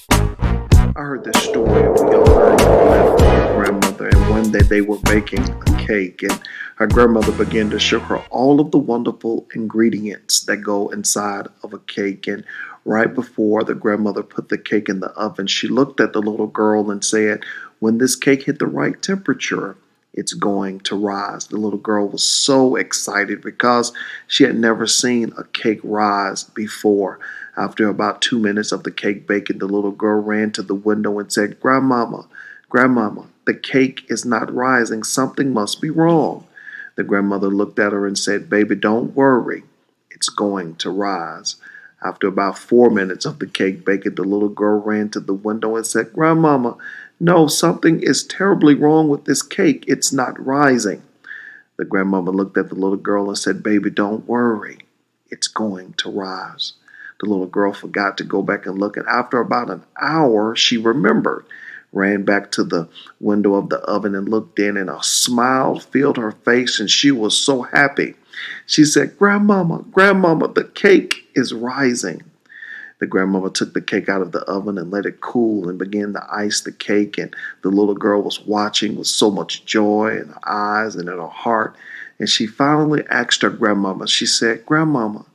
I heard this story of a young girl who lived with her grandmother, and one day they were baking a cake, and her grandmother began to show her all of the wonderful ingredients that go inside of a cake. And right before the grandmother put the cake in the oven, she looked at the little girl and said, "When this cake hit the right temperature, it's going to rise." The little girl was so excited because she had never seen a cake rise before. After about 2 minutes of the cake baking, the little girl ran to the window and said, "Grandmama, Grandmama, the cake is not rising. Something must be wrong." The grandmother looked at her and said, "Baby, don't worry. It's going to rise." After about 4 minutes of the cake baking, the little girl ran to the window and said, "Grandmama, no, something is terribly wrong with this cake. It's not rising." The grandmother looked at the little girl and said, "Baby, don't worry. It's going to rise." The little girl forgot to go back and look, and after about an hour, she remembered, ran back to the window of the oven and looked in, and a smile filled her face, and she was so happy. She said, "Grandmama, Grandmama, the cake is rising." The grandmother took the cake out of the oven and let it cool and began to ice the cake. And the little girl was watching with so much joy in her eyes and in her heart. And she finally asked her grandmama, she said, "Grandmama,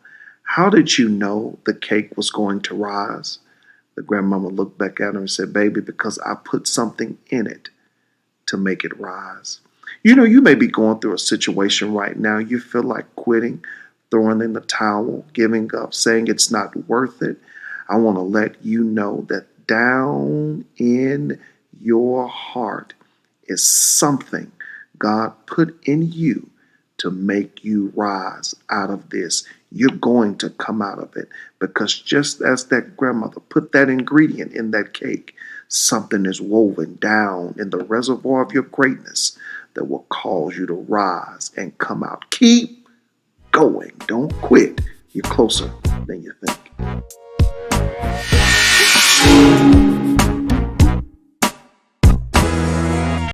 how did you know the cake was going to rise?" The grandmama looked back at her and said, "Baby, because I put something in it to make it rise." You may be going through a situation right now. You feel like quitting, throwing in the towel, giving up, saying it's not worth it. I want to let you know that down in your heart is something God put in you to make you rise out of this. You're going to come out of it because just as that grandmother put that ingredient in that cake, something is woven down in the reservoir of your greatness that will cause you to rise and come out. Keep going. Don't quit. You're closer than you think.